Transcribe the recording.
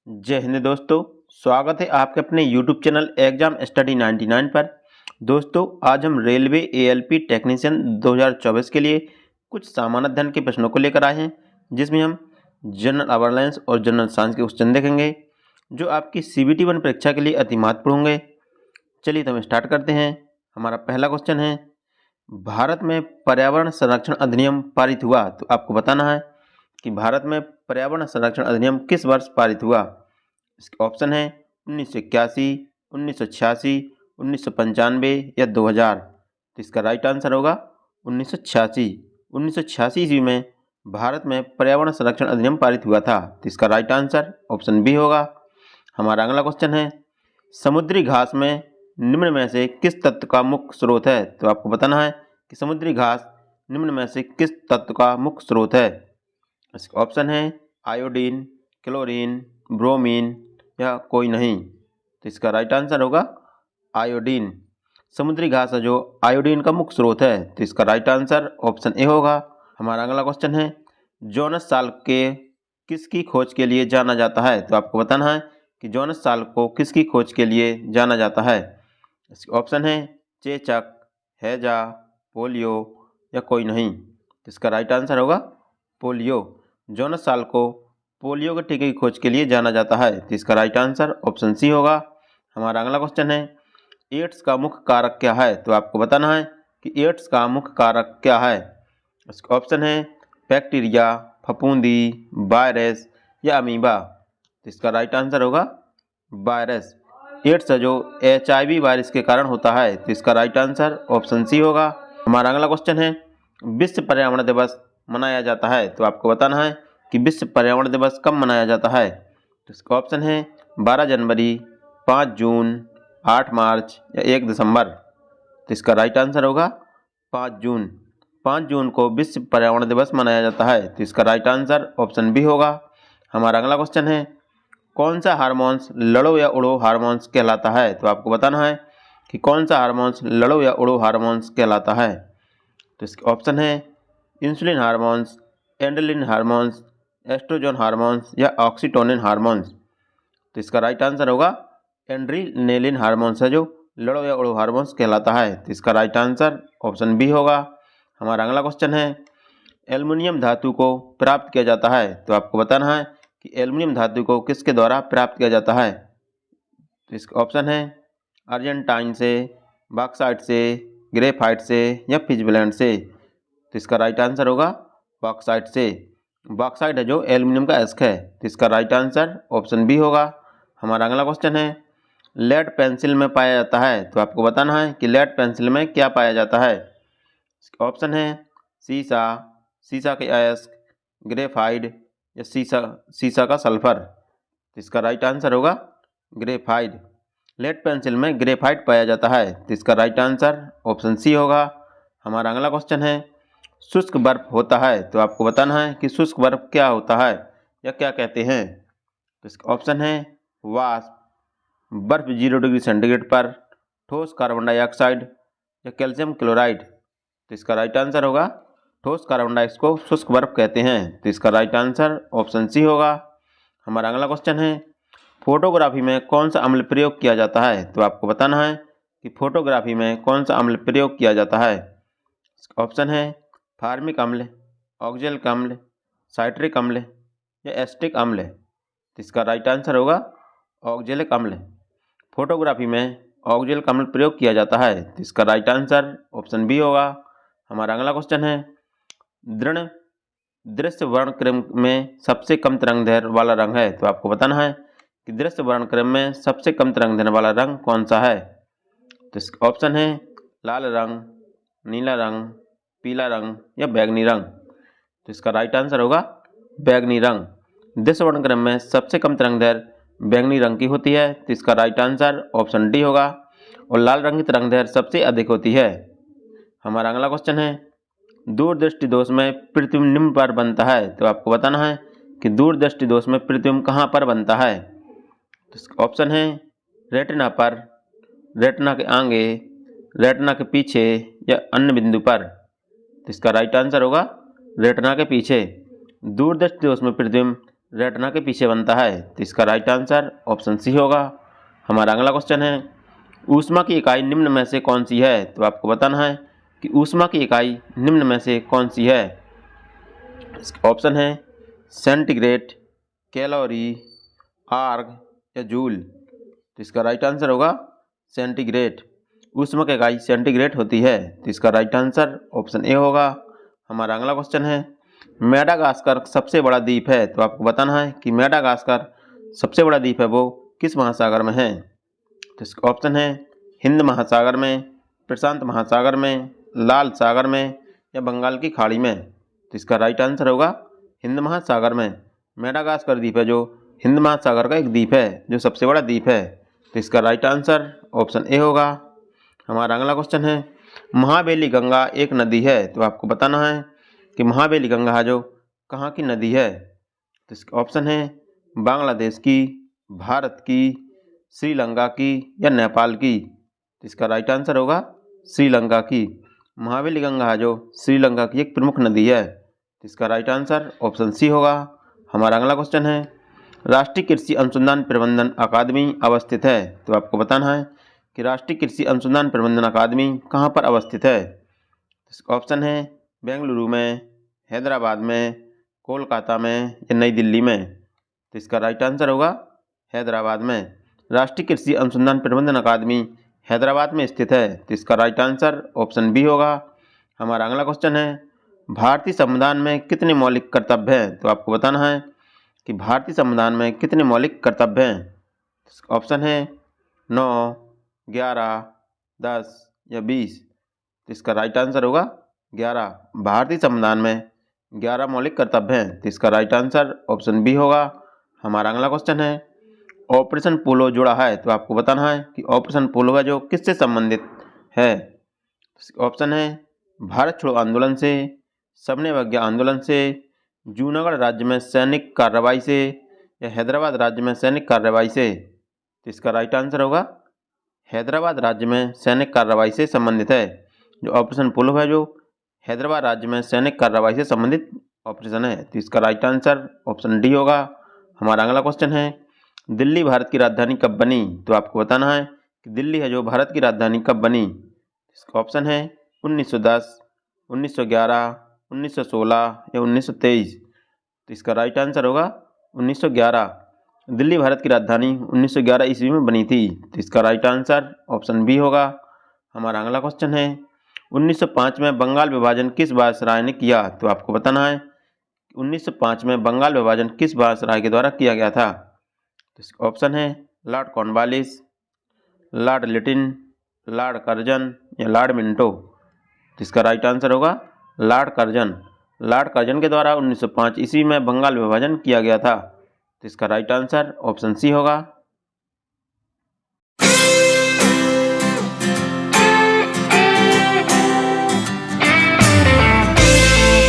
जय हिंद दोस्तों। स्वागत है आपके अपने YouTube चैनल एग्जाम स्टडी 99 पर। दोस्तों आज हम रेलवे ALP टेक्नीशियन 2024 के लिए कुछ सामान्य अध्ययन के प्रश्नों को लेकर आए हैं, जिसमें हम जनरल अवेयरनेस और जनरल साइंस के क्वेश्चन देखेंगे जो आपकी CBT 1 परीक्षा के लिए अति महत्वपूर्ण होंगे। चलिए तो हम स्टार्ट करते हैं। हमारा पहला क्वेश्चन है, भारत में पर्यावरण संरक्षण अधिनियम पारित हुआ। तो आपको बताना है कि भारत में पर्यावरण संरक्षण अधिनियम किस वर्ष पारित हुआ। इसके ऑप्शन है 1981, 1986, 1995 या 2000। तो इसका राइट आंसर होगा 1986। 1986 ईस्वी में भारत में पर्यावरण संरक्षण अधिनियम पारित हुआ था। तो इसका राइट आंसर ऑप्शन बी होगा। हमारा अगला क्वेश्चन है, समुद्री घास में निम्न में से किस तत्व का मुख्य स्रोत है। तो आपको बताना है कि समुद्री घास निम्न में से किस तत्व का मुख्य स्रोत है। इसका ऑप्शन है आयोडीन, क्लोरीन, ब्रोमीन या कोई नहीं। तो इसका राइट आंसर होगा आयोडीन। समुद्री घास है जो आयोडीन का मुख्य स्रोत है। तो इसका राइट आंसर ऑप्शन ए होगा। हमारा अगला क्वेश्चन है, जोनास साल्क के किसकी खोज के लिए जाना जाता है। तो आपको बताना है कि जोनास साल्क को किसकी खोज के लिए जाना जाता है। इसके ऑप्शन है चेचक, हैजा, पोलियो या कोई नहीं। तो इसका राइट आंसर होगा पोलियो। जोनास साल्क को पोलियो के टीके की खोज के लिए जाना जाता है। तो इसका राइट आंसर ऑप्शन सी होगा। हमारा अगला क्वेश्चन है, एड्स का मुख्य कारक क्या है। तो आपको बताना है कि एड्स का मुख्य कारक क्या है। इसका ऑप्शन है बैक्टीरिया, फफूंदी, वायरस या अमीबा। तो इसका राइट आंसर होगा वायरस। एड्स है जो HIV वायरस के कारण होता है। तो इसका राइट आंसर ऑप्शन सी होगा। हमारा अगला क्वेश्चन है, विश्व पर्यावरण दिवस मनाया जाता है। तो आपको बताना है कि विश्व पर्यावरण दिवस कब मनाया जाता है। तो इसका ऑप्शन है 12 जनवरी, 5 जून, 8 मार्च या 1 दिसंबर। तो इसका राइट आंसर होगा 5 जून। 5 जून को विश्व पर्यावरण दिवस मनाया जाता है। तो इसका राइट आंसर ऑप्शन बी होगा। हमारा अगला क्वेश्चन है, कौन सा हार्मोन्स लड़ो या उड़ो हार्मोन्स कहलाता है। तो आपको बताना है कि कौन सा हार्मोन्स लड़ो या उड़ो हार्मोन्स कहलाता है। तो इसके ऑप्शन है इंसुलिन हार्मोन्स, एंड्रोलिन हार्मोन्स, एस्ट्रोजन हार्मोन्स या ऑक्सीटोनिन हार्मोन्स। तो इसका राइट आंसर होगा एंड्रीनेलिन हार्मोन्स है जो लड़ो या उड़ो हार्मोन्स कहलाता है। तो इसका राइट आंसर ऑप्शन बी होगा। हमारा अगला क्वेश्चन है, एल्युमिनियम धातु को प्राप्त किया जाता है। तो आपको बताना है कि एल्युमिनियम धातु को किसके द्वारा प्राप्त किया जाता है। तो इसका ऑप्शन है अर्जेंटाइन से, बॉक्साइट से, ग्रेफाइट से या फिजब्लेंड से। तो इसका राइट आंसर होगा बॉक्साइट से। बॉक्साइट है जो एल्युमिनियम का अयस्क है। तो इसका राइट आंसर ऑप्शन बी होगा। हमारा अगला क्वेश्चन है, लेड पेंसिल में पाया जाता है। तो आपको बताना है कि लेड पेंसिल में क्या पाया जाता है। इसका ऑप्शन है सीसा, सीसा के अयस्क, ग्रेफाइट या सीसा का सल्फर। तो इसका राइट आंसर होगा ग्रेफाइट। लेड पेंसिल में ग्रेफाइट पाया जाता है। तो इसका राइट आंसर ऑप्शन सी होगा। हमारा अगला क्वेश्चन है, शुष्क बर्फ होता है। तो आपको बताना है कि शुष्क बर्फ क्या होता है या क्या कहते हैं। तो इसका ऑप्शन है वाष्प, बर्फ 0 डिग्री सेंटीग्रेड पर, ठोस कार्बन डाइऑक्साइड या कैल्शियम क्लोराइड। तो इसका राइट आंसर होगा ठोस कार्बन डाइऑक्साइड को शुष्क बर्फ कहते हैं। तो इसका राइट आंसर ऑप्शन सी होगा। हमारा अगला क्वेश्चन है, फोटोग्राफी में कौन सा अम्ल प्रयोग किया जाता है। तो आपको बताना है कि फोटोग्राफी में कौन सा अम्ल प्रयोग किया जाता है। ऑप्शन है फार्मिक अम्ल, ऑक्जेलिक अम्ल, साइट्रिक अम्ल या एसिटिक अम्ल। तो इसका राइट आंसर होगा ऑक्जेलिक अम्ल। फोटोग्राफी में ऑक्जेलिक अम्ल प्रयोग किया जाता है। तो इसका राइट आंसर ऑप्शन बी होगा। हमारा अगला क्वेश्चन है, दृढ़ दृश्य वर्णक्रम में सबसे कम तरंग दैर्घ्य वाला रंग है। तो आपको बताना है कि दृश्य वर्णक्रम में सबसे कम तरंग दैर्घ्य वाला रंग कौन सा है। तो इसका ऑप्शन है लाल रंग, नीला रंग, पीला रंग या बैंगनी रंग। तो इसका राइट आंसर होगा बैंगनी रंग। दृश्य वर्णक्रम में सबसे कम तरंग दैर्घ्य बैंगनी रंग की होती है। तो इसका राइट आंसर ऑप्शन डी होगा। और लाल रंग की तरंग दैर्घ्य सबसे अधिक होती है। हमारा अगला क्वेश्चन है, दूरदृष्टि दोष में प्रतिबिंब निम्न पर बनता है। तो आपको बताना है कि दूरदृष्टि दोष में प्रतिबिंब कहाँ पर बनता है। तो इसका ऑप्शन है रेटिना पर, रेटिना के आगे, रेटिना के पीछे या अन्य बिंदु पर। तो इसका राइट आंसर होगा रेटिना के पीछे। दूरदृष्टि दोष में प्रतिबिंब रेटिना के पीछे बनता है? तो इसका राइट आंसर ऑप्शन सी होगा। हमारा अगला क्वेश्चन है, ऊष्मा की इकाई निम्न में से कौन सी है? तो आपको बताना है कि ऊष्मा की इकाई निम्न में से कौन सी है। इसका ऑप्शन है सेंटीग्रेड, कैलोरी, आर्ग या जूल। तो इसका राइट आंसर होगा सेंटीग्रेड। ऊष्मा की इकाई सेंटीग्रेड होती है। तो इसका राइट आंसर ऑप्शन ए होगा। हमारा अगला क्वेश्चन है, मेडागास्कर सबसे बड़ा द्वीप है? तो आपको बताना है कि मेडागास्कर सबसे बड़ा द्वीप है वो किस महासागर में है। तो इसका ऑप्शन है हिंद महासागर में, प्रशांत महासागर में, लाल सागर में या बंगाल की खाड़ी में। तो इसका राइट आंसर होगा हिंद महासागर में। मेडागास्कर द्वीप है जो हिंद महासागर का एक द्वीप है, जो सबसे बड़ा द्वीप है। तो इसका राइट आंसर ऑप्शन ए होगा। हमारा अगला क्वेश्चन है, महाबेली गंगा एक नदी है? तो आपको बताना है कि महाबेली गंगा जो कहाँ की नदी है। तो इसका ऑप्शन है बांग्लादेश की, भारत की, श्रीलंका की या नेपाल की। तो इसका राइट आंसर होगा श्रीलंका की। महाबेली गंगा जो श्रीलंका की एक प्रमुख नदी है। तो इसका राइट आंसर ऑप्शन सी होगा। हमारा अगला क्वेश्चन है, राष्ट्रीय कृषि अनुसंधान प्रबंधन अकादमी अवस्थित है? तो आपको बताना है कि राष्ट्रीय कृषि अनुसंधान प्रबंधन अकादमी कहाँ पर अवस्थित है। इसका ऑप्शन है बेंगलुरु में, हैदराबाद में, कोलकाता में या नई दिल्ली में। तो इसका राइट आंसर होगा हैदराबाद में। राष्ट्रीय कृषि अनुसंधान प्रबंधन अकादमी हैदराबाद में स्थित है। तो इसका राइट आंसर ऑप्शन बी होगा। हमारा अगला क्वेश्चन है, भारतीय संविधान में कितने मौलिक कर्तव्य हैं? तो आपको बताना है कि भारतीय संविधान में कितने मौलिक कर्तव्य हैं। ऑप्शन है 9, 11, 10 या 20। तो इसका राइट आंसर होगा 11। भारतीय संविधान में 11 मौलिक कर्तव्य हैं। तो इसका राइट आंसर ऑप्शन बी होगा। हमारा अगला क्वेश्चन है, ऑपरेशन पोलो जुड़ा है? तो आपको बताना है कि ऑपरेशन पोलो है जो किससे संबंधित है। ऑप्शन है भारत छोड़ो आंदोलन से, सबने अवज्ञा आंदोलन से, जूनागढ़ राज्य में सैनिक कार्रवाई से या हैदराबाद राज्य में सैनिक कार्रवाई से। तो इसका राइट आंसर होगा हैदराबाद राज्य में सैनिक कार्रवाई से संबंधित है। जो ऑपरेशन पोलो है जो हैदराबाद राज्य में सैनिक कार्रवाई से संबंधित ऑपरेशन है। तो इसका राइट आंसर ऑप्शन डी होगा। हमारा अगला क्वेश्चन है, दिल्ली भारत की राजधानी कब बनी? तो आपको बताना है कि दिल्ली है जो भारत की राजधानी कब बनी। इसका ऑप्शन है 1910, 1911, 1916 या 1923। तो इसका राइट आंसर होगा 1911। दिल्ली भारत की राजधानी 1911 ईस्वी में बनी थी। तो इसका राइट आंसर ऑप्शन बी होगा। हमारा अगला क्वेश्चन है, 1905 में बंगाल विभाजन किस वायसराय ने किया? तो आपको बताना है 1905 में बंगाल विभाजन किस वायसराय के द्वारा किया गया था। तो इसका ऑप्शन है Lord Cornwallis, Lord Latin, Lord Curzon या लॉर्ड मिंटो। तो इसका राइट आंसर होगा लॉर्ड कर्जन। लॉर्ड कर्जन के द्वारा 1905 ईस्वी में बंगाल विभाजन किया गया था। तो इसका राइट आंसर ऑप्शन सी होगा।